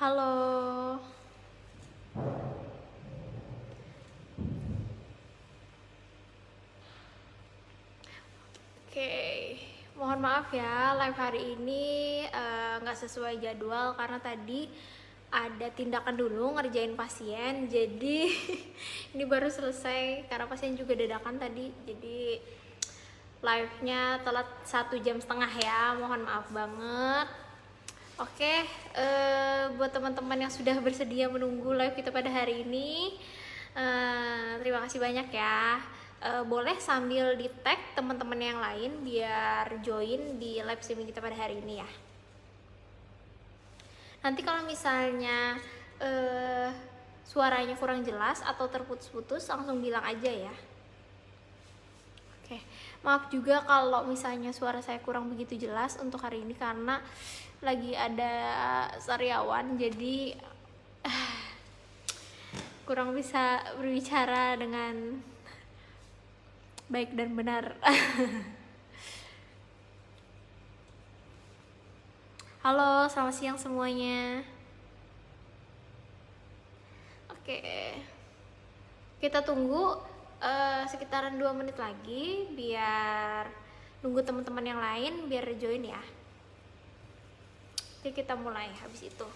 Halo. Oke, mohon maaf ya, live hari ini nggak sesuai jadwal karena tadi ada tindakan dulu ngerjain pasien. Jadi ini baru selesai karena pasien juga dadakan tadi. Jadi live-nya telat 1,5 jam ya, mohon maaf banget. Oke, buat teman-teman yang sudah bersedia menunggu live kita pada hari ini, terima kasih banyak ya. Boleh sambil di tag teman-teman yang lain biar join di live streaming kita pada hari ini ya. Nanti kalau misalnya suaranya kurang jelas atau terputus-putus, langsung bilang aja ya. Oke, maaf juga kalau misalnya suara saya kurang begitu jelas untuk hari ini karena lagi ada sariawan, jadi kurang bisa berbicara dengan baik dan benar. Halo, selamat siang semuanya. Oke, kita tunggu sekitaran 2 menit lagi biar nunggu teman-teman yang lain biar join ya. Jadi kita mulai habis itu.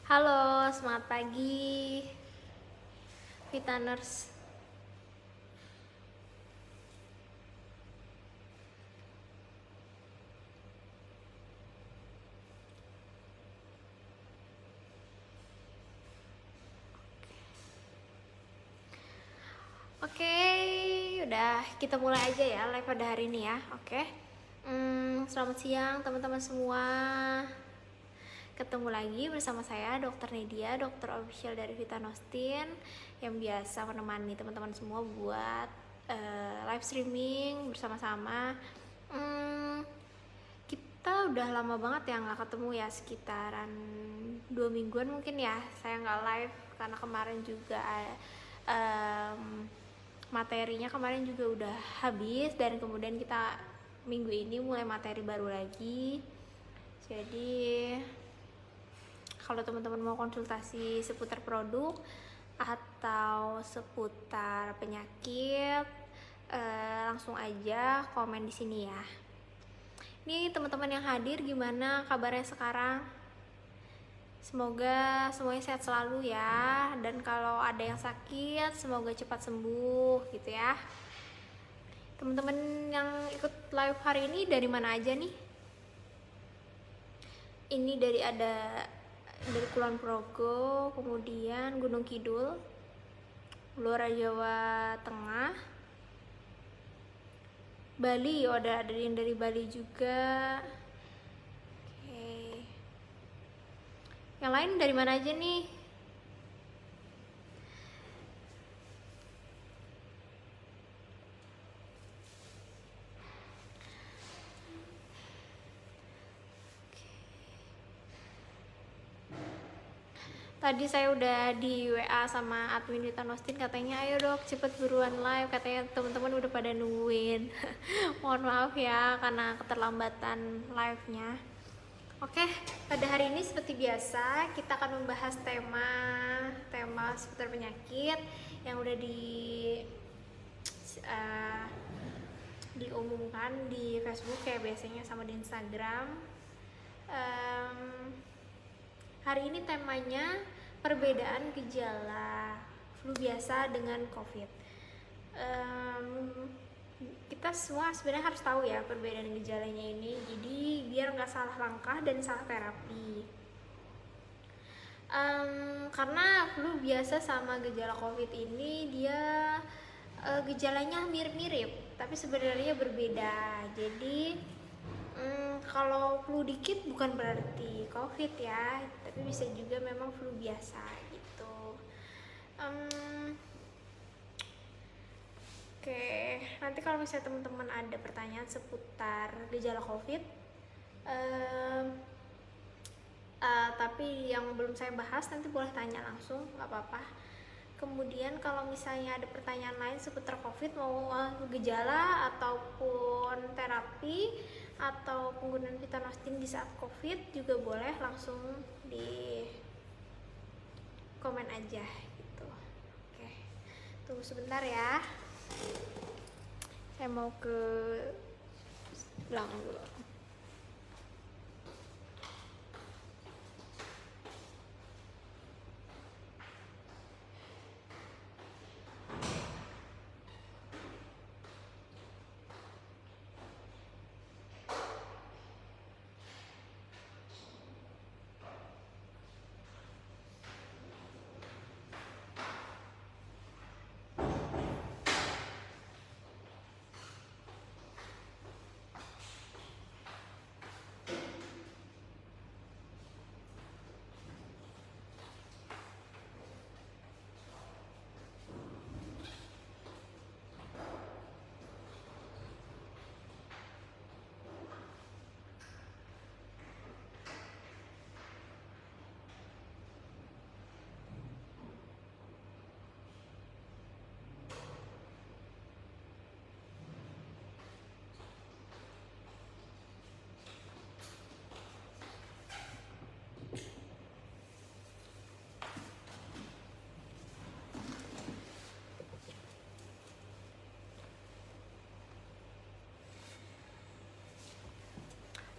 Halo, semangat pagi Vitaners. Oke, udah kita mulai aja ya live pada hari ini ya. Oke. Selamat siang teman-teman semua. Ketemu lagi bersama saya Dr. Nedia, dokter official dari Vitanostin yang biasa menemani teman-teman semua buat live streaming bersama-sama. Kita udah lama banget ya nggak ketemu ya, sekitaran 2 mingguan mungkin ya saya nggak live karena kemarin juga materinya kemarin juga udah habis dan kemudian kita minggu ini mulai materi baru lagi. Jadi kalau teman-teman mau konsultasi seputar produk atau seputar penyakit, langsung aja komen di sini ya. Ini teman-teman yang hadir gimana kabarnya sekarang? Semoga semuanya sehat selalu ya, dan kalau ada yang sakit semoga cepat sembuh gitu ya. Teman-teman yang ikut live hari ini dari mana aja nih? Ini dari Kulon Progo, kemudian Gunung Kidul, Blora Jawa Tengah, Bali, ada yang dari Bali juga. Oke. Yang lain dari mana aja nih? Tadi saya udah di WA sama admin Vitanostin, katanya ayo dok cepet buruan live, katanya teman-teman udah pada nungguin. Mohon maaf ya karena keterlambatan live-nya. Oke, pada hari ini seperti biasa kita akan membahas tema seputar penyakit yang udah diumumkan di Facebook kayak biasanya sama di Instagram. Hari ini temanya perbedaan gejala flu biasa dengan COVID. Kita semua sebenarnya harus tahu ya perbedaan gejalanya ini, jadi biar nggak salah langkah dan salah terapi. Karena flu biasa sama gejala COVID ini dia gejalanya mirip-mirip, tapi sebenarnya berbeda. Jadi kalau flu dikit bukan berarti COVID ya, tapi bisa juga memang flu biasa gitu. Oke, nanti kalau misalnya teman-teman ada pertanyaan seputar gejala COVID, tapi yang belum saya bahas nanti boleh tanya langsung, nggak apa-apa. Kemudian kalau misalnya ada pertanyaan lain seputar COVID, mau gejala ataupun terapi atau penggunaan Vitanostin di saat COVID juga boleh langsung di komen aja gitu. Oke, tunggu sebentar ya. Saya mau ke belakang dulu.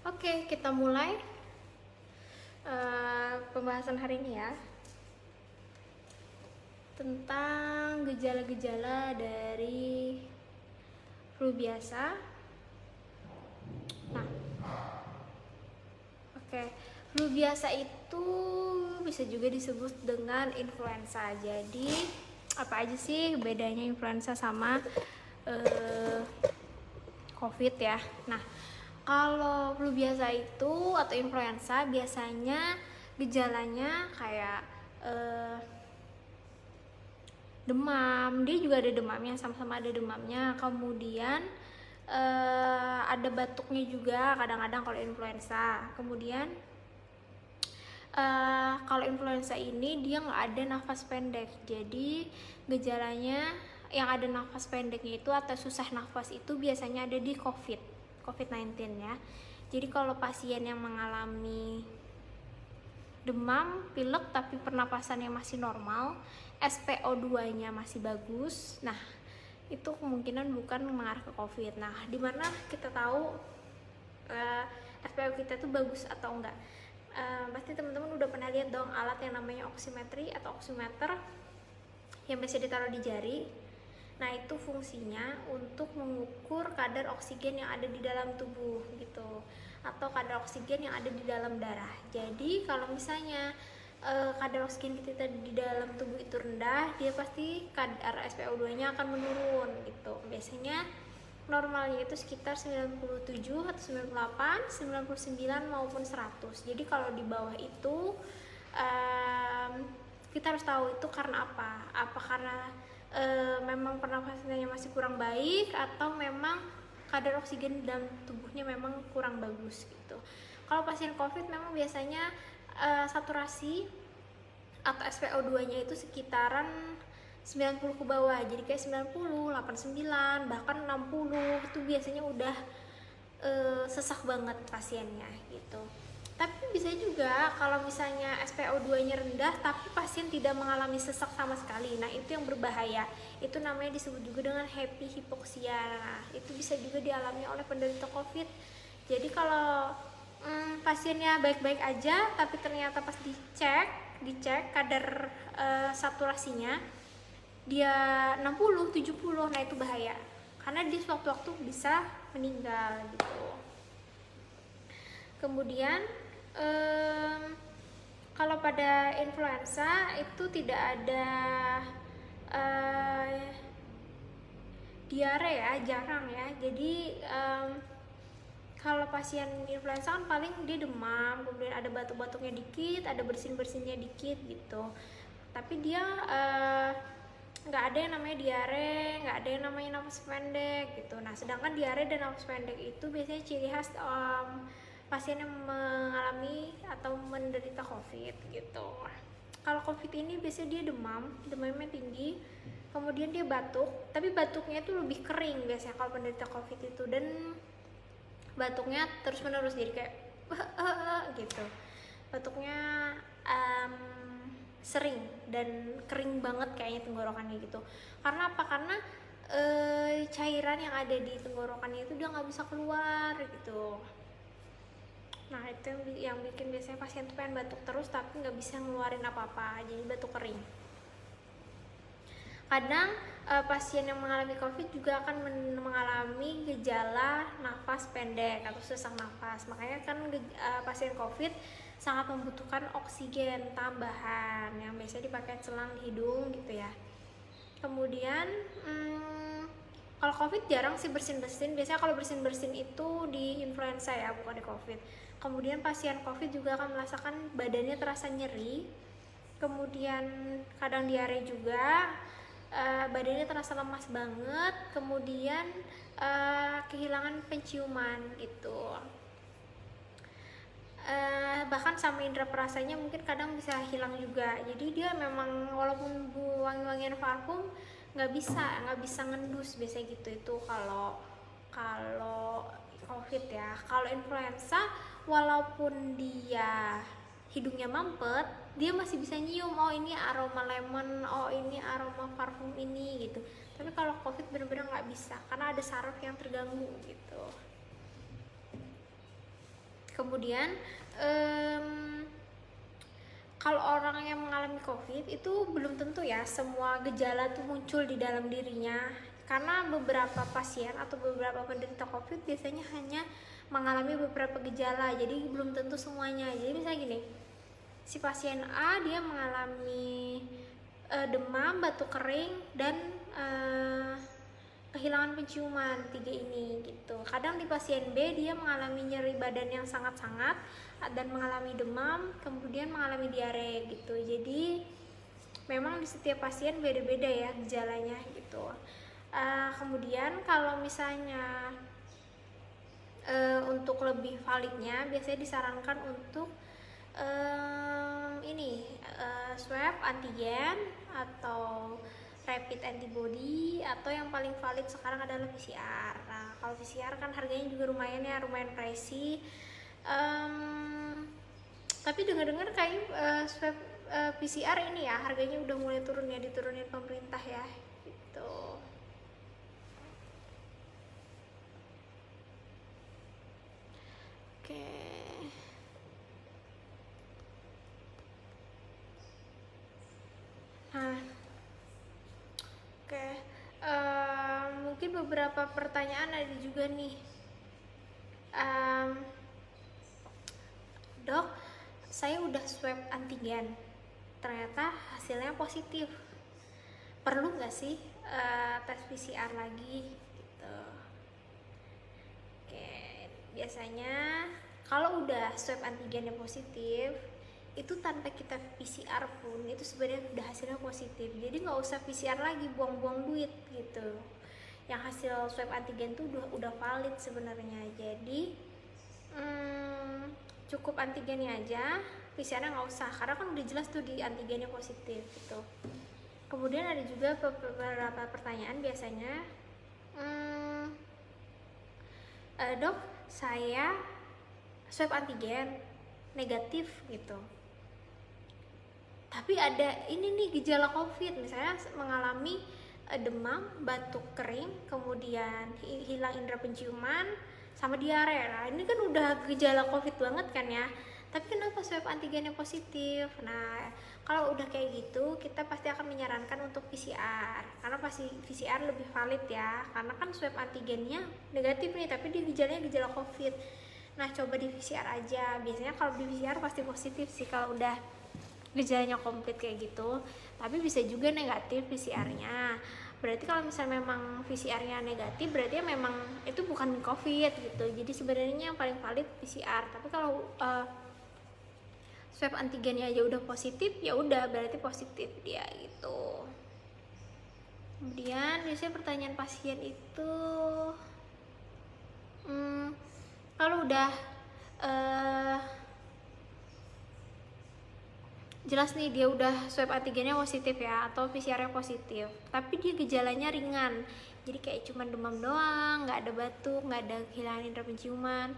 Oke, kita mulai pembahasan hari ini ya, tentang gejala-gejala dari flu biasa. Nah, oke, flu biasa itu bisa juga disebut dengan influenza. Jadi apa aja sih bedanya influenza sama COVID ya? Nah, kalau flu biasa itu atau influenza biasanya gejalanya kayak demam, dia juga ada demamnya, sama-sama ada demamnya. Kemudian ada batuknya juga kadang-kadang kalau influenza. Kemudian kalau influenza ini dia nggak ada nafas pendek, jadi gejalanya yang ada nafas pendeknya itu atau susah nafas itu biasanya ada di COVID-19 ya. Jadi kalau pasien yang mengalami demam, pilek tapi pernapasannya masih normal, SpO2-nya masih bagus, nah itu kemungkinan bukan mengarah ke COVID. Nah, dimana kita tahu SpO kita tuh bagus atau enggak? Pasti teman-teman udah pernah lihat dong alat yang namanya oximetry atau oximeter yang biasa ditaruh di jari. Nah, itu fungsinya untuk mengukur kadar oksigen yang ada di dalam tubuh gitu, atau kadar oksigen yang ada di dalam darah. Jadi kalau misalnya kadar oksigen kita di dalam tubuh itu rendah, dia pasti kadar SpO2-nya akan menurun gitu. Biasanya normalnya itu sekitar 97 atau 98, 99 maupun 100. Jadi kalau di bawah itu kita harus tahu itu karena apa? Apa karena memang pernafasannya masih kurang baik, atau memang kadar oksigen dalam tubuhnya memang kurang bagus gitu. Kalau pasien COVID memang biasanya saturasi atau SpO2-nya itu sekitaran 90 ke bawah, jadi kayak 90, 89, bahkan 60 itu biasanya udah sesak banget pasiennya gitu. Tapi bisa juga kalau misalnya SpO2-nya rendah tapi pasien tidak mengalami sesak sama sekali. Nah, itu yang berbahaya. Itu namanya disebut juga dengan happy hipoksia. Nah, itu bisa juga dialami oleh penderita COVID. Jadi kalau pasiennya baik-baik aja, tapi ternyata pas dicek kadar saturasinya dia 60 70, nah itu bahaya karena dia sewaktu-waktu bisa meninggal gitu. Kemudian kalau pada influenza itu tidak ada diare ya, jarang ya. Jadi kalau pasien influenza kan paling dia demam, kemudian ada batuk-batuknya dikit, ada bersin-bersinnya dikit gitu. Tapi dia nggak ada yang namanya diare, nggak ada yang namanya nafas pendek gitu. Nah, sedangkan diare dan nafas pendek itu biasanya ciri khas pasien yang mengalami atau menderita COVID gitu. Kalau COVID ini biasanya dia demamnya tinggi, kemudian dia batuk, tapi batuknya itu lebih kering biasanya kalau penderita COVID itu, dan batuknya terus menerus jadi kayak gitu. Batuknya sering dan kering banget kayaknya tenggorokannya gitu. Karena apa? Karena cairan yang ada di tenggorokannya itu dia nggak bisa keluar gitu. Nah itu yang bikin biasanya pasien tuh pengen batuk terus tapi nggak bisa ngeluarin apa-apa, jadi batuk kering. Kadang pasien yang mengalami COVID juga akan mengalami gejala nafas pendek atau sesak nafas. Makanya kan pasien COVID sangat membutuhkan oksigen tambahan yang biasanya dipakai selang di hidung gitu ya. Kemudian kalau COVID jarang sih bersin-bersin. Biasanya kalau bersin-bersin itu di influenza ya, bukan di COVID. Kemudian pasien COVID juga akan merasakan badannya terasa nyeri. Kemudian kadang diare juga. Badannya terasa lemas banget, kemudian kehilangan penciuman gitu. Bahkan sama indera perasanya mungkin kadang bisa hilang juga. Jadi dia memang walaupun wangi-wangian parfum nggak bisa ngendus biasanya gitu. Itu kalau COVID ya. Kalau influenza walaupun dia hidungnya mampet, dia masih bisa nyium, oh ini aroma lemon, oh ini aroma parfum ini gitu. Tapi kalau COVID benar-benar nggak bisa karena ada saraf yang terganggu gitu. Kemudian kalau orang yang mengalami COVID itu belum tentu ya semua gejala tuh muncul di dalam dirinya, karena beberapa pasien atau beberapa penderita COVID biasanya hanya mengalami beberapa gejala, jadi belum tentu semuanya. Jadi misalnya gini, si pasien A dia mengalami demam, batuk kering, dan kehilangan penciuman, 3 ini gitu. Kadang di pasien B dia mengalami nyeri badan yang sangat-sangat dan mengalami demam, kemudian mengalami diare gitu. Jadi memang di setiap pasien beda-beda ya gejalanya gitu. Kemudian kalau misalnya untuk lebih validnya biasanya disarankan untuk swab antigen atau rapid antibody, atau yang paling valid sekarang adalah PCR. Nah kalau PCR kan harganya juga lumayan pricey. Tapi dengar-dengar kayak swab PCR ini ya harganya udah mulai turun ya, diturunin pemerintah ya gitu. Oke. Nah, oke. Mungkin beberapa pertanyaan ada juga nih. Dok, saya udah swab antigen, ternyata hasilnya positif. Perlu nggak sih tes PCR lagi? Gitu. Oke, biasanya kalau udah swab antigennya positif, itu tanpa kita PCR pun itu sebenarnya udah hasilnya positif. Jadi nggak usah PCR lagi, buang-buang duit gitu. Yang hasil swab antigen tuh udah valid sebenarnya. Jadi cukup antigennya aja, PCR-nya nggak usah, karena kan udah jelas tuh di antigennya positif gitu. Kemudian ada juga beberapa pertanyaan biasanya, dok saya swab antigen negatif gitu, tapi ada ini nih gejala COVID, misalnya mengalami demam, batuk kering, kemudian hilang indera penciuman, sama diare. Nah ini kan udah gejala COVID banget kan ya, tapi kenapa swab antigennya positif? Nah kalau udah kayak gitu kita pasti akan menyarankan untuk PCR, karena pasti PCR lebih valid ya, karena kan swab antigennya negatif nih tapi dia gejalanya gejala COVID. Nah coba di PCR aja, biasanya kalau di PCR pasti positif sih kalau udah gejalanya komplit kayak gitu, tapi bisa juga negatif PCR-nya. Berarti kalau misalnya memang PCR-nya negatif, berarti ya memang itu bukan COVID gitu. Jadi sebenarnya yang paling valid PCR. Tapi kalau swab antigennya aja udah positif, ya udah berarti positif dia gitu. Kemudian biasanya pertanyaan pasien itu kalau udah jelas nih dia udah swab antigennya positif ya, atau PCR-nya positif, tapi dia gejalanya ringan, jadi kayak cuma demam doang, nggak ada batuk, nggak ada kehilangan indera penciuman,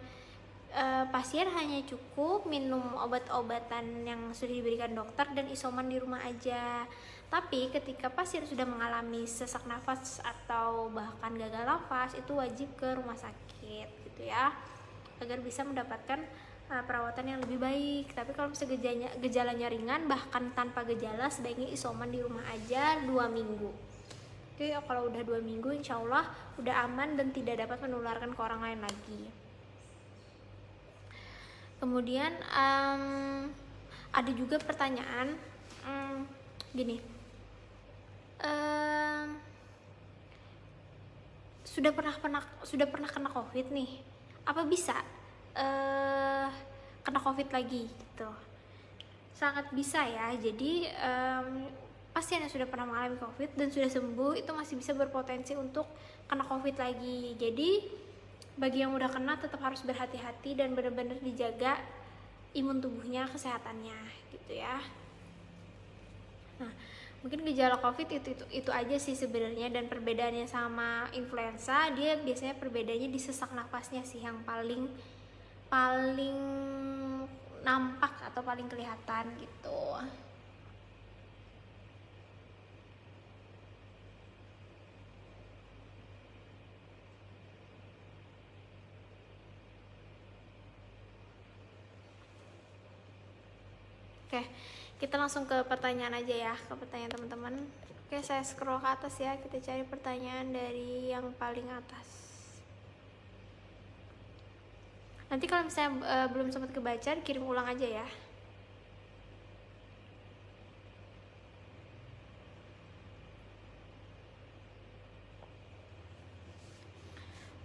pasien hanya cukup minum obat-obatan yang sudah diberikan dokter dan isoman di rumah aja. Tapi ketika pasien sudah mengalami sesak nafas atau bahkan gagal nafas, itu wajib ke rumah sakit gitu ya, agar bisa mendapatkan perawatan yang lebih baik. Tapi kalau misalnya gejalanya ringan bahkan tanpa gejala, sebaiknya isoman di rumah aja 2 minggu. Oke, kalau udah 2 minggu insya Allah udah aman dan tidak dapat menularkan ke orang lain lagi. Kemudian ada juga pertanyaan gini, sudah pernah kena COVID nih, apa bisa kena COVID lagi gitu? Sangat bisa ya. Jadi pasien yang sudah pernah mengalami COVID dan sudah sembuh itu masih bisa berpotensi untuk kena COVID lagi. Jadi bagi yang udah kena tetap harus berhati-hati dan benar-benar dijaga imun tubuhnya, kesehatannya gitu ya. Nah, mungkin gejala COVID itu aja sih sebenarnya, dan perbedaannya sama influenza, dia biasanya perbedaannya di sesak nafasnya sih yang paling nampak atau paling kelihatan gitu. Oke, kita langsung ke pertanyaan aja ya, ke pertanyaan teman-teman. Oke, saya scroll ke atas ya, kita cari pertanyaan dari yang paling atas. Nanti kalau misalnya belum sempat kebaca, kirim ulang aja ya.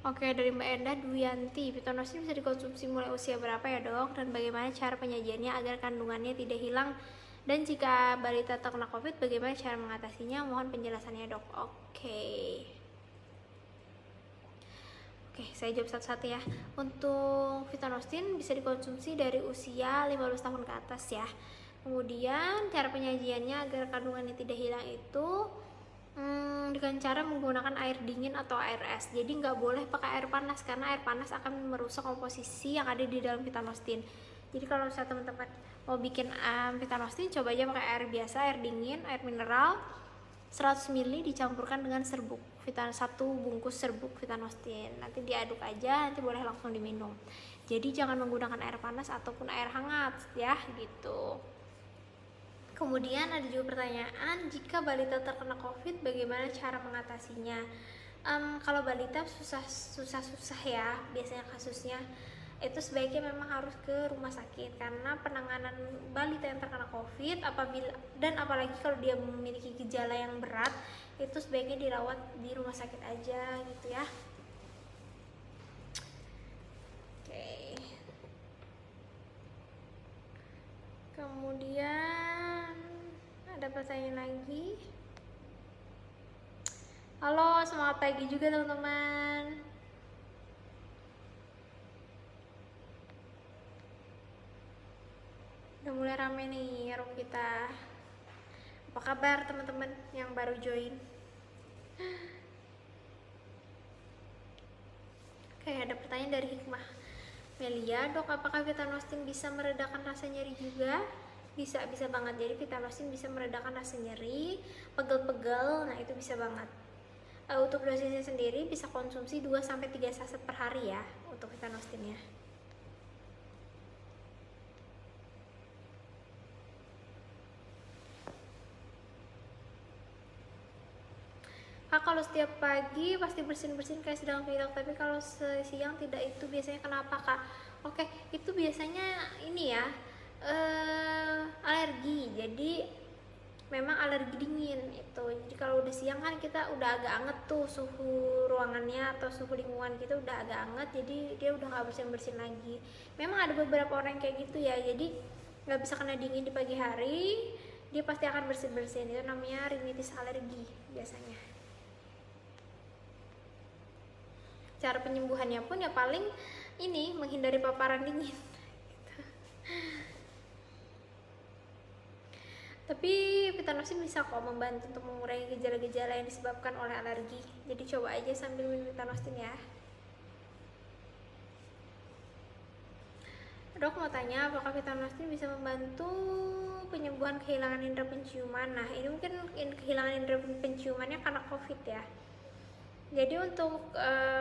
Oke, dari Mbak Enda Duyanti, pitanosin bisa dikonsumsi mulai usia berapa ya dok? Dan bagaimana cara penyajiannya agar kandungannya tidak hilang? Dan jika balita terkena COVID, bagaimana cara mengatasinya? Mohon penjelasannya dok. Oke, saya jawab satu-satu ya. Untuk pitanosin bisa dikonsumsi dari usia 15 tahun ke atas ya. Kemudian cara penyajiannya agar kandungannya tidak hilang itu dengan cara menggunakan air dingin atau air es. Jadi nggak boleh pakai air panas, karena air panas akan merusak komposisi yang ada di dalam pitanosin. Jadi kalau misalnya teman-teman mau bikin pitanosin, coba aja pakai air biasa, air dingin, air mineral 100 ml dicampurkan dengan serbuk satu bungkus serbuk pitanosin. Nanti diaduk aja, nanti boleh langsung diminum. Jadi jangan menggunakan air panas ataupun air hangat ya gitu. Kemudian ada juga pertanyaan, jika balita terkena COVID, bagaimana cara mengatasinya? Kalau balita susah ya, biasanya kasusnya itu sebaiknya memang harus ke rumah sakit, karena penanganan balita yang terkena COVID apalagi kalau dia memiliki gejala yang berat, itu sebaiknya dirawat di rumah sakit aja gitu ya. Oke. Kemudian ada pertanyaan lagi. Halo, semangat pagi juga teman-teman. Udah mulai rame nih room kita. Apa kabar teman-teman yang baru join? Oke, ada pertanyaan dari Hikmah Melia, dok, apakah pitanosin bisa meredakan rasa nyeri juga? Bisa banget. Jadi pitanosin bisa meredakan rasa nyeri, pegel-pegel, nah itu bisa banget. Untuk dosisnya sendiri bisa konsumsi 2-3 saset per hari ya. untuk vitanostin ya. Kak, kalau setiap pagi pasti bersin-bersin kayak sedang pilek, tapi kalau siang tidak, itu biasanya kenapa Kak? Oke, itu biasanya ini ya, alergi. Jadi memang alergi dingin itu. Jadi kalau udah siang kan kita udah agak anget tuh, suhu ruangannya atau suhu lingkungan kita udah agak anget, jadi dia udah nggak bersin-bersin lagi. Memang ada beberapa orang kayak gitu ya, jadi nggak bisa kena dingin di pagi hari, dia pasti akan bersin-bersin. Itu namanya rinitis alergi biasanya. Cara penyembuhannya pun ya paling ini, menghindari paparan dingin gitu. Tapi vitanostin bisa kok membantu untuk mengurangi gejala-gejala yang disebabkan oleh alergi. Jadi coba aja sambil minum vitanostin ya. Dok mau tanya, apakah vitanostin bisa membantu penyembuhan kehilangan indera penciuman? Nah, ini mungkin kehilangan indera penciumannya karena COVID ya. Jadi untuk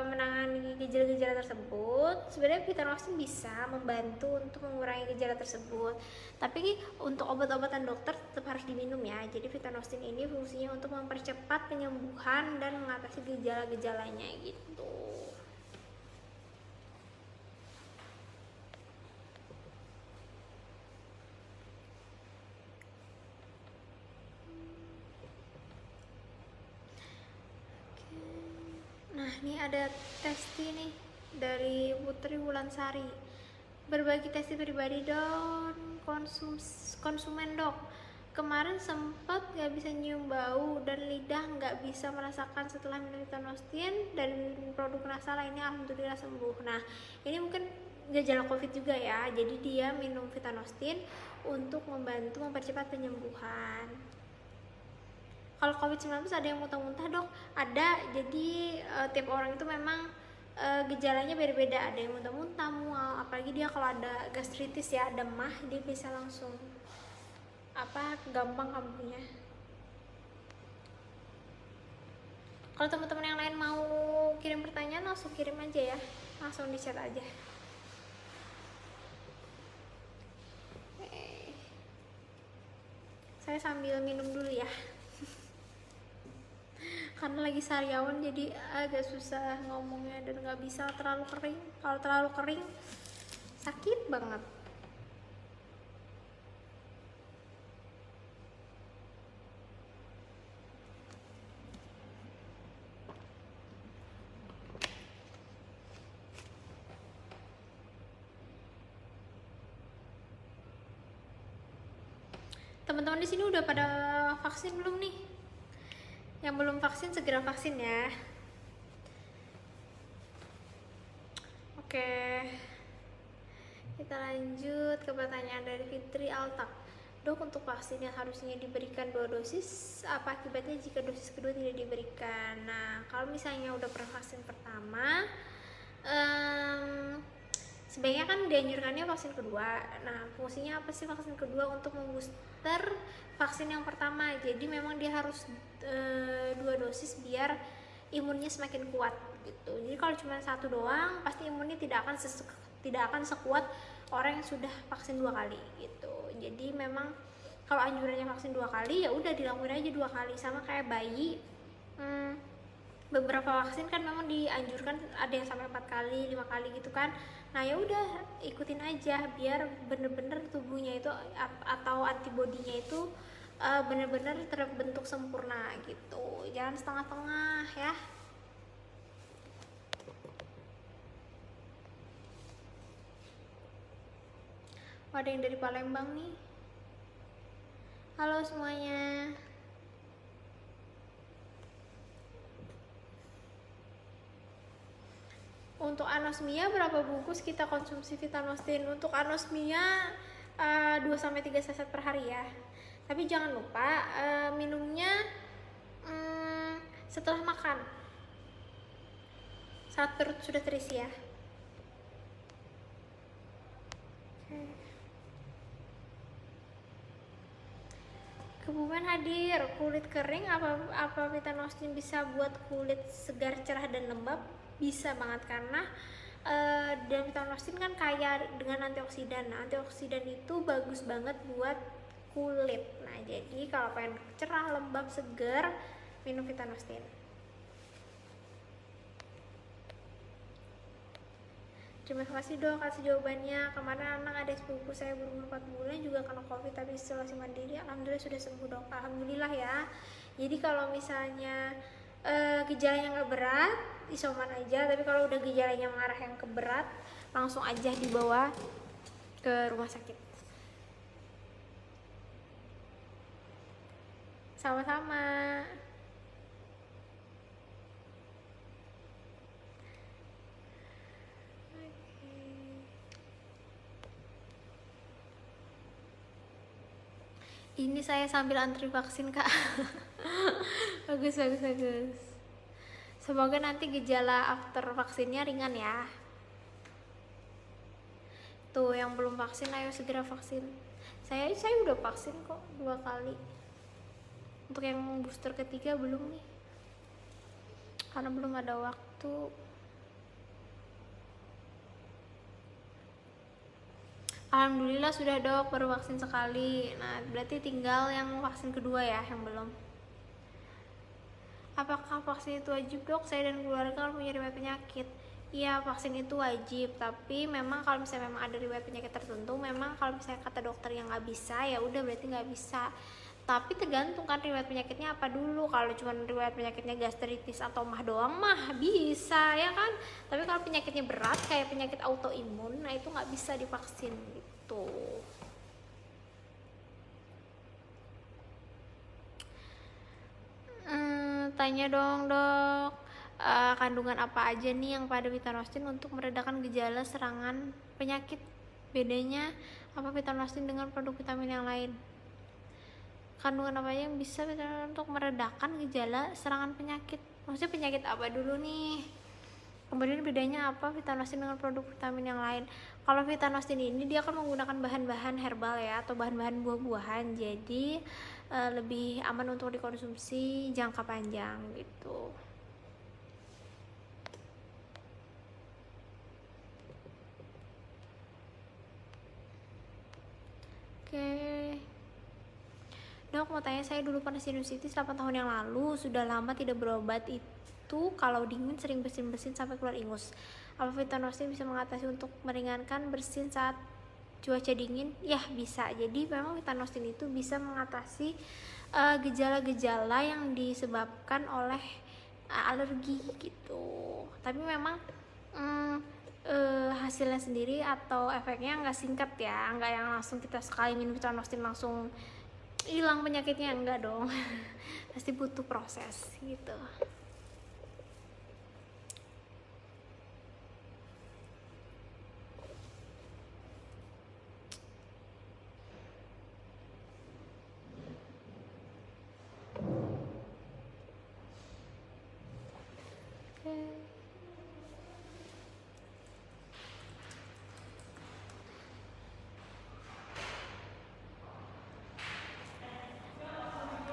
menangani gejala-gejala tersebut, sebenarnya vitanostin bisa membantu untuk mengurangi gejala tersebut. Tapi untuk obat-obatan dokter tetap harus diminum ya. Jadi vitanostin ini fungsinya untuk mempercepat penyembuhan dan mengatasi gejala-gejalanya gitu. Nah, ini ada testi nih dari Putri Wulansari. Berbagi testi pribadi dan konsumen dok. Kemarin sempat gak bisa nyium bau dan lidah gak bisa merasakan setelah minum vitanostin dan produk nasal lainnya, alhamdulillah sembuh. Nah, ini mungkin gejala COVID juga ya. Jadi dia minum vitanostin untuk membantu mempercepat penyembuhan. Kalau COVID-19 ada yang muntah-muntah dok? Ada. Jadi tiap orang itu memang gejalanya beda-beda. Ada yang muntah-muntah, mual. Apalagi dia kalau ada gastritis ya, demah, dia bisa langsung gampang kambuhnya. Kalau teman-teman yang lain mau kirim pertanyaan, langsung kirim aja ya, langsung di chat aja. Saya sambil minum dulu ya. Karena lagi sariawan jadi agak susah ngomongnya dan nggak bisa terlalu kering. Kalau terlalu kering sakit banget. Teman-teman di sini udah pada vaksin belum nih? Yang belum vaksin segera vaksin ya. Oke, kita lanjut ke pertanyaan dari Fitri Altak. Dok, untuk vaksin yang harusnya diberikan 2 dosis, apa akibatnya jika dosis kedua tidak diberikan? Nah, kalau misalnya udah pernah vaksin pertama, sebaiknya kan dianjurkannya vaksin kedua. Nah, fungsinya apa sih vaksin kedua? Untuk membooster vaksin yang pertama. Jadi memang dia harus 2 dosis biar imunnya semakin kuat gitu. Jadi kalau cuma 1 doang, pasti imunnya tidak akan sekuat orang yang sudah vaksin 2 kali gitu. Jadi memang kalau anjurannya vaksin 2 kali, ya udah dilakuin aja 2 kali, sama kayak bayi. Beberapa vaksin kan memang dianjurkan ada yang sampai 4 kali, 5 kali gitu kan. Nah, ya udah ikutin aja biar bener-bener tubuhnya itu atau antibodinya itu bener-bener terbentuk sempurna gitu. Jangan setengah-tengah ya. Ada yang dari Palembang nih. Halo semuanya. Untuk anosmia berapa bungkus kita konsumsi vitanostin? Untuk anosmia 2-3 saset per hari ya. Tapi jangan lupa minumnya setelah makan, saat perut sudah terisi ya. Kebumen hadir. Kulit kering, apa vitanostin bisa buat kulit segar, cerah dan lembab? Bisa banget, karena Dan vitamin kan kaya dengan antioksidan. Nah, antioksidan itu bagus banget buat kulit. Nah, jadi kalau pengen cerah, lembab, segar, minum vitamin. Terima kasih dok atas jawabannya. Kemarin anak ada sepupu saya berumur 4 bulan juga kena covid tapi isolasi mandiri. Alhamdulillah sudah sembuh dok. Alhamdulillah ya. Jadi kalau misalnya gejalanya nggak berat, isoman aja. Tapi kalau udah gejalanya mengarah yang ke berat, langsung aja dibawa ke rumah sakit. Sama-sama. Ini saya sambil antri vaksin kak. bagus. Semoga nanti gejala after vaksinnya ringan ya. Tuh yang belum vaksin ayo segera vaksin. Saya udah vaksin kok 2 kali. Untuk yang booster ketiga belum nih, karena belum ada waktu. Alhamdulillah sudah dok, baru vaksin sekali. Nah berarti tinggal yang vaksin kedua ya yang belum. Apakah vaksin itu wajib dok? Saya dan keluarga punya riwayat penyakit. Iya vaksin itu wajib, tapi memang kalau misalnya memang ada riwayat penyakit tertentu, memang kalau misalnya kata dokter yang nggak bisa ya udah berarti nggak bisa. Tapi tergantung kan riwayat penyakitnya apa dulu. Kalau cuma riwayat penyakitnya gastritis atau mah doang mah bisa ya kan. Tapi kalau penyakitnya berat kayak penyakit autoimun, nah itu nggak bisa divaksin gitu. Tanya dong dok, kandungan apa aja nih yang pada vitamin untuk meredakan gejala serangan penyakit? Bedanya apa vitamin dengan produk vitamin yang lain? Kandungan apa aja yang bisa untuk meredakan gejala serangan penyakit? Maksudnya penyakit apa dulu nih? Kemudian bedanya apa vitamin dengan produk vitamin yang lain? Kalau vitamin ini dia akan menggunakan bahan-bahan herbal ya, atau bahan-bahan buah-buahan, jadi lebih aman untuk dikonsumsi jangka panjang gitu. Oke. Dok mau tanya, saya dulu pernah sinusitis 8 tahun yang lalu, sudah lama tidak berobat. Itu kalau dingin sering bersin-bersin sampai keluar ingus. Apa vitamin bisa mengatasi untuk meringankan bersin saat cuaca dingin? Ya bisa. Jadi memang vitamin itu bisa mengatasi gejala-gejala yang disebabkan oleh alergi gitu. Tapi memang hasilnya sendiri atau efeknya nggak singkat ya, nggak yang langsung kita sekali minum vitamin langsung hilang penyakitnya, enggak dong. Pasti butuh proses gitu.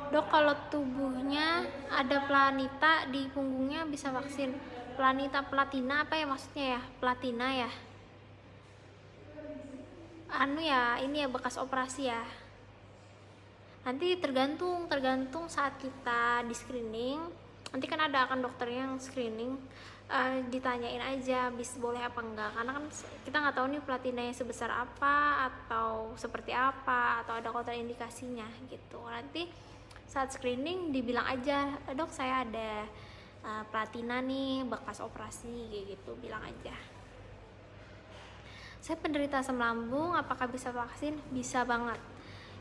Dok kalau tubuhnya ada planita di punggungnya bisa vaksin. Planita platina apa ya maksudnya ya? Platina ya? Anu ya, ini ya bekas operasi ya. Nanti tergantung saat kita di screening. Nanti kan ada akan dokter yang screening, ditanyain aja bis boleh apa enggak, karena kan kita nggak tahu nih platinanya sebesar apa atau seperti apa atau ada kontraindikasinya gitu. Nanti saat screening dibilang aja, dok saya ada platina nih bekas operasi kayak gitu, bilang aja. Saya penderita asam lambung, apakah bisa vaksin? Bisa banget.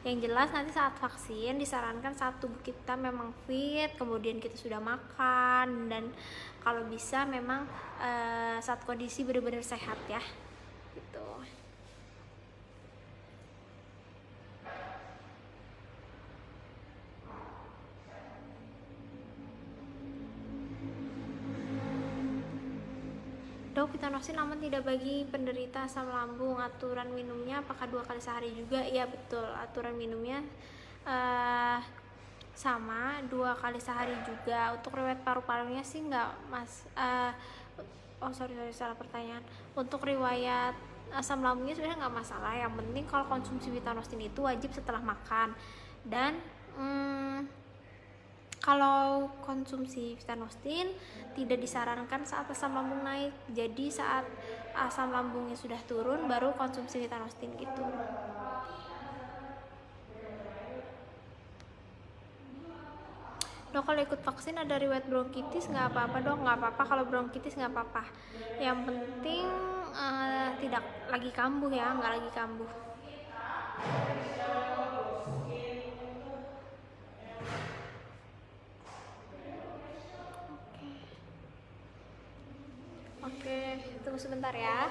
Yang jelas nanti saat vaksin disarankan saat tubuh kita memang fit, kemudian kita sudah makan, dan kalau bisa memang saat kondisi benar-benar sehat ya gitu. Dok, vitamin aman tidak bagi penderita asam lambung? Aturan minumnya apakah 2 kali sehari juga? Iya betul, aturan minumnya sama 2 kali sehari juga. Untuk riwayat paru-parunya sih nggak mas, oh sorry salah pertanyaan. Untuk riwayat asam lambungnya sebenarnya nggak masalah, yang penting kalau konsumsi Vitanostin itu wajib setelah makan. Dan kalau konsumsi Vitanostin tidak disarankan saat asam lambung naik, jadi saat asam lambungnya sudah turun baru konsumsi Vitanostin gitu. Dok, kalau ikut vaksin ada riwayat bronkitis nggak apa-apa dok? Nggak apa-apa kalau bronkitis, nggak apa-apa. Yang penting tidak lagi kambuh ya, nggak lagi kambuh. Oke, tunggu sebentar ya.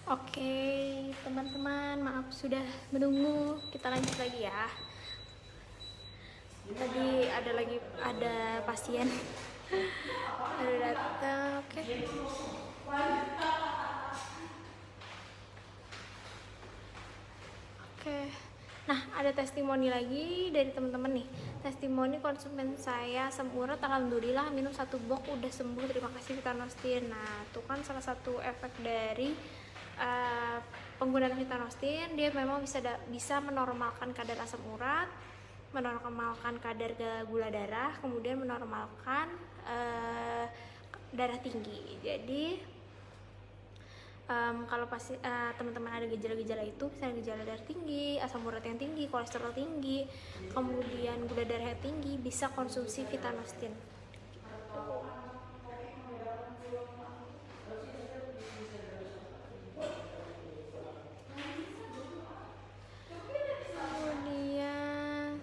Oke, teman-teman, maaf sudah menunggu. Kita lanjut lagi ya. Tadi ada pasien ada datang. Oke. Nah, ada testimoni lagi dari teman-teman nih. Testimoni konsumen saya asam urat, alhamdulillah minum 1 box udah sembuh, terima kasih Vitanostin. Nah, itu kan salah satu efek dari penggunaan Vitanostin. Dia memang bisa menormalkan kadar asam urat, menormalkan kadar gula darah, kemudian menormalkan darah tinggi. Jadi kalau pasti teman-teman ada gejala-gejala itu, misalnya gejala darah tinggi, asam urat yang tinggi, kolesterol tinggi, kemudian gula darah tinggi, bisa konsumsi Vitanostin. Kemudian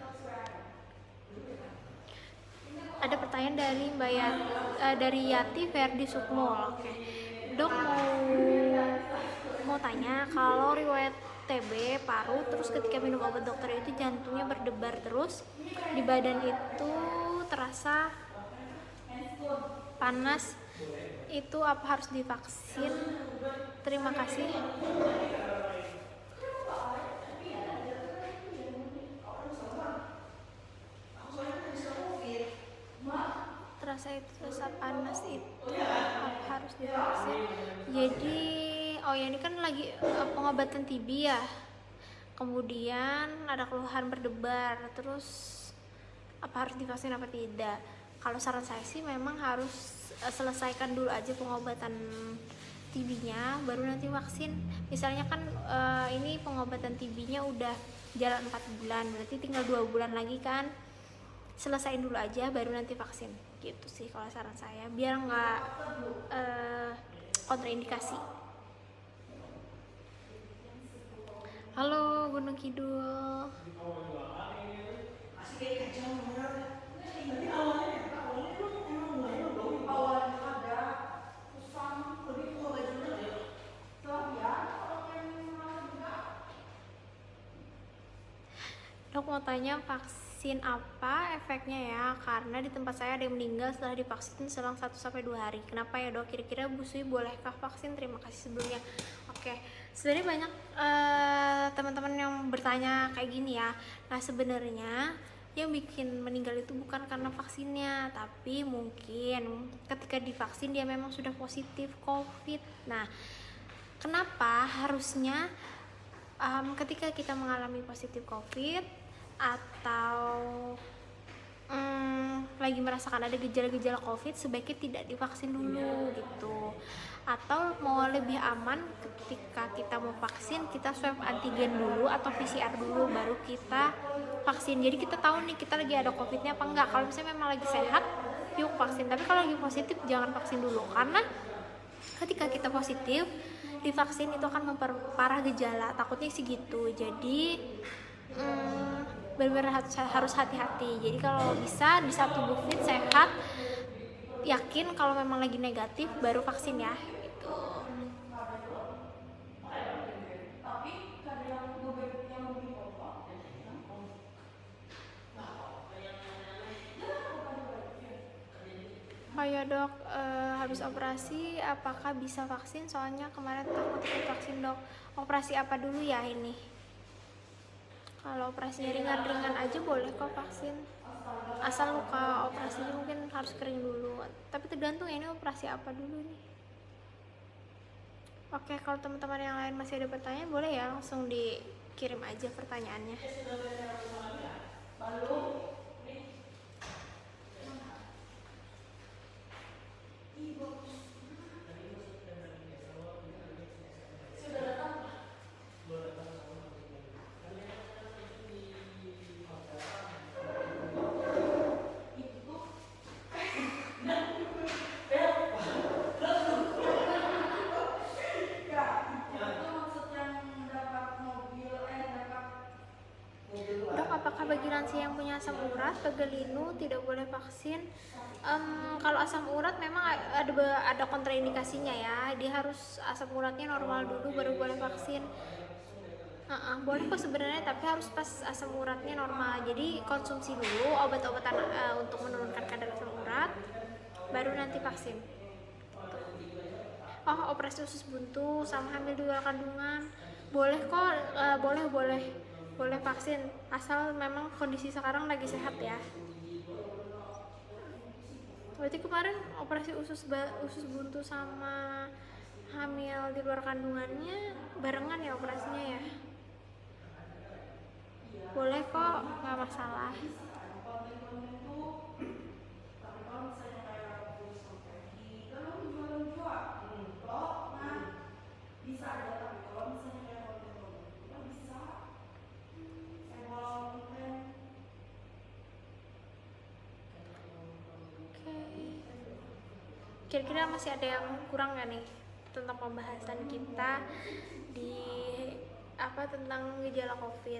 ada pertanyaan dari dari Yati Verdi Sukmo. Oke. Dok, mau tanya, kalau riwayat TB paru terus ketika minum obat dokter itu jantungnya berdebar terus, di badan itu terasa panas, itu apa harus divaksin? Terima kasih. Terasa panas itu apa harus divaksin? Jadi ini kan lagi pengobatan TB ya, kemudian ada keluhan berdebar, terus apa harus divaksin apa tidak? Kalau saran saya sih memang harus selesaikan dulu aja pengobatan TB-nya, baru nanti vaksin. Misalnya kan ini pengobatan TB-nya udah jalan 4 bulan, berarti tinggal 2 bulan lagi kan, selesain dulu aja baru nanti vaksin gitu sih kalau saran saya, biar nggak kontraindikasi. Halo Gunung Kidul. Dok, mau tanya, vaksin vaksin apa efeknya ya, karena di tempat saya ada yang meninggal setelah divaksin selang 1-2 hari. Kenapa ya dok? Kira-kira Bu Sui bolehkah vaksin? Terima kasih sebelumnya. Oke, sebenarnya banyak teman-teman yang bertanya kayak gini ya. Nah sebenarnya yang bikin meninggal itu bukan karena vaksinnya, tapi mungkin ketika divaksin dia memang sudah positif COVID. Nah kenapa harusnya ketika kita mengalami positif COVID atau lagi merasakan ada gejala-gejala COVID, sebaiknya tidak divaksin dulu gitu. Atau mau lebih aman, ketika kita mau vaksin kita swab antigen dulu atau PCR dulu baru kita vaksin. Jadi kita tahu nih kita lagi ada COVID-nya apa enggak. Kalau misalnya memang lagi sehat, yuk vaksin. Tapi kalau lagi positif jangan vaksin dulu, karena ketika kita positif divaksin itu akan memperparah gejala, takutnya sih gitu. Jadi benar-benar harus hati-hati. Jadi kalau bisa di saat tubuh fit sehat, yakin kalau memang lagi negatif baru vaksin ya gitu. Oh ya dok, habis operasi apakah bisa vaksin? Soalnya kemarin takut ikut vaksin dok. Operasi apa dulu ya ini? Kalau operasinya ringan-ringan aja boleh kok vaksin, asal luka operasinya mungkin harus kering dulu. Tapi tergantung ya ini operasi apa dulu nih. Oke, kalau teman-teman yang lain masih ada pertanyaan boleh ya langsung dikirim aja pertanyaannya. Dok, apakah bagi lansia yang punya asam urat, pegal linu tidak boleh vaksin? Kalau asam urat memang ada kontraindikasinya ya. Dia harus asam uratnya normal dulu baru boleh vaksin. Boleh kok sebenarnya, tapi harus pas asam uratnya normal. Jadi konsumsi dulu obat-obatan untuk menurunkan kadar asam urat, baru nanti vaksin. Oh, operasi usus buntu sama hamil di luar kandungan boleh kok, boleh vaksin asal memang kondisi sekarang lagi sehat ya. Berarti kemarin operasi usus buntu sama hamil di luar kandungannya barengan ya operasinya ya? Boleh kok, nggak masalah. Kira-kira masih ada yang kurang gak nih tentang pembahasan kita di tentang gejala COVID?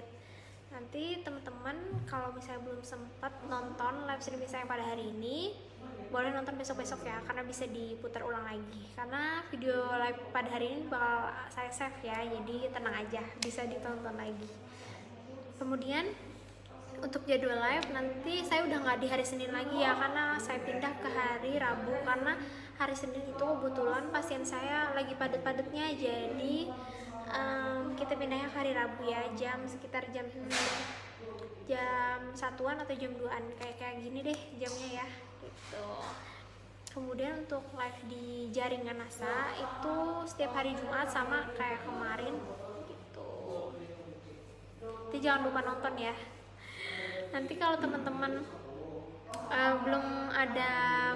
Nanti teman-teman kalau misalnya belum sempat nonton live streaming saya pada hari ini, boleh nonton besok-besok ya, karena bisa diputar ulang lagi. Karena video live pada hari ini bakal saya save ya, jadi tenang aja, bisa ditonton lagi. Kemudian untuk jadwal live nanti saya udah nggak di hari Senin lagi ya, karena saya pindah ke hari Rabu, karena hari Senin itu kebetulan pasien saya lagi padat-padatnya. Jadi kita pindahnya ke hari Rabu ya, sekitar jam 1-an atau jam 2-an, kayak gini deh jamnya ya gitu. Kemudian untuk live di jaringan NASA itu setiap hari Jumat sama kayak kemarin gitu. Nanti jangan lupa nonton ya. Nanti kalau teman-teman belum ada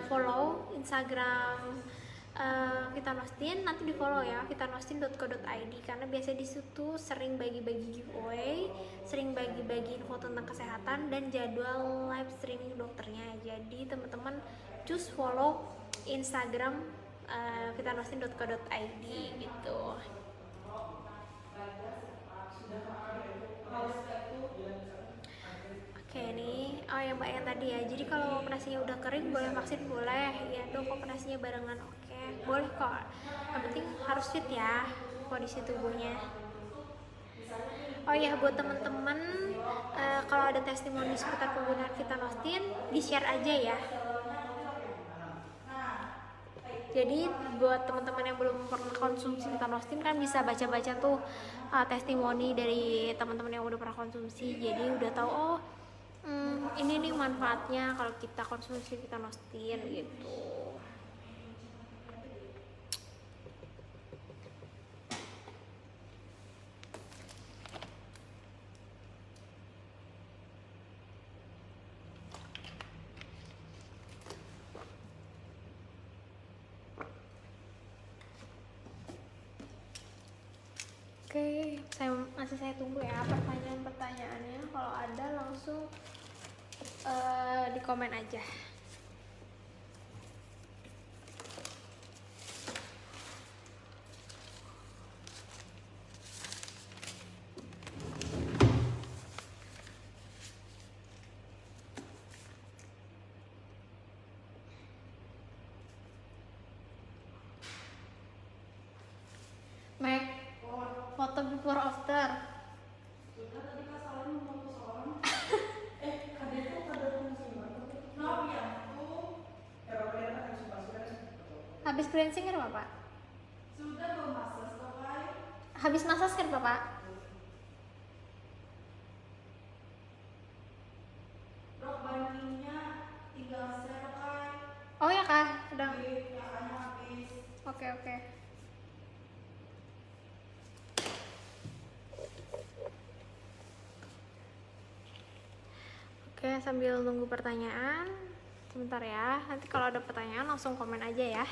follow Instagram Kita Nostin, nanti di follow ya, kitanostin.co.id, karena biasanya di situ sering bagi-bagi giveaway, sering bagi-bagi info tentang kesehatan dan jadwal live streaming dokternya. Jadi teman-teman just follow Instagram kitanostin.co.id gitu. Oke nih, yang mbak yang tadi ya, jadi kalau operasinya udah kering boleh vaksin? Boleh ya dok, operasinya barengan. Oke, boleh kok, yang penting harus fit ya kondisi tubuhnya. Oh ya, buat teman-teman, kalau ada testimoni seputar penggunaan Vitanostin, di-share aja ya. Jadi buat teman-teman yang belum pernah konsumsi Vitanostin kan bisa baca-baca tuh testimoni dari teman-teman yang udah pernah konsumsi. Jadi udah tahu, oh ini nih manfaatnya kalau kita konsumsi Vitanostin gitu. Oke, saya tunggu ya pertanyaan-pertanyaannya. Kalau ada langsung di komen aja. Mac, foto before after. Habis cleansing kan Bapak? Sudah memassas Bapak. Habis massage kan Bapak? Dok, bandingnya tinggal sepakai. Oh ya Kak, udah. Habis. Oke. Oke, sambil nunggu pertanyaan, sebentar ya. Nanti kalau ada pertanyaan langsung komen aja ya.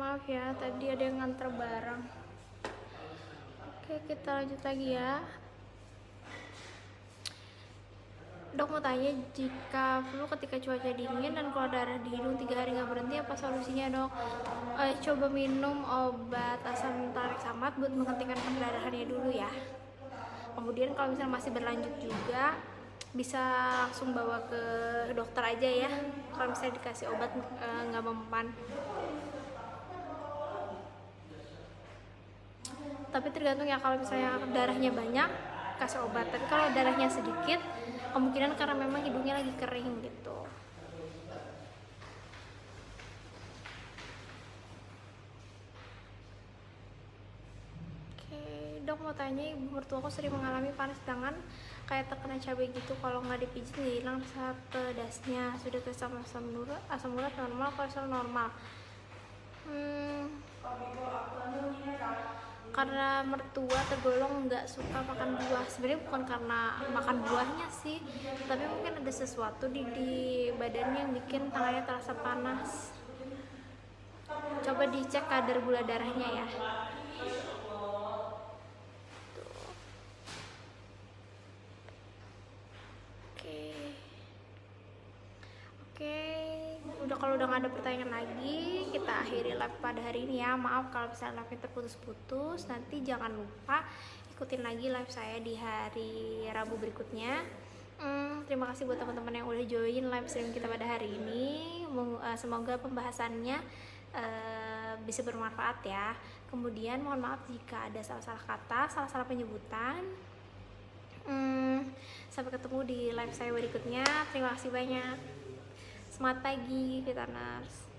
maaf ya, tadi ada yang nganter barang. Oke, kita lanjut lagi ya. Dok mau tanya, jika flu ketika cuaca dingin dan keluar darah di hidung 3 hari nggak berhenti, apa solusinya dok? Coba minum obat asam tariksamat buat menghentikan perdarahannya dulu ya. Kemudian kalau misalnya masih berlanjut juga, bisa langsung bawa ke dokter aja ya. Kalau misalnya dikasih obat nggak mempan. Tapi tergantung ya, kalau misalnya darahnya banyak kasih obat, tapi kalau darahnya sedikit kemungkinan karena memang hidungnya lagi kering gitu. Oke, dok mau tanya, ibu mertuaku sering mengalami panas tangan kayak terkena cabai gitu, kalau nggak dipijit nggak hilang rasa pedasnya. Sudah tes sama asam urat normal, kolesterol normal. Karena mertua tergolong nggak suka makan buah. Sebenarnya bukan karena makan buahnya sih, tapi mungkin ada sesuatu di badannya yang bikin tangannya terasa panas. Coba dicek kadar gula darahnya ya. Oke, kalau udah nggak ada pertanyaan lagi, kita akhiri live pada hari ini ya. Maaf kalau misalnya live terputus-putus. Nanti jangan lupa ikutin lagi live saya di hari Rabu berikutnya. Terima kasih buat teman-teman yang udah join live stream kita pada hari ini. Semoga pembahasannya bisa bermanfaat ya. Kemudian mohon maaf jika ada salah-salah kata, salah-salah penyebutan. Sampai ketemu di live saya berikutnya. Terima kasih banyak. Semangat pagi, Fitness.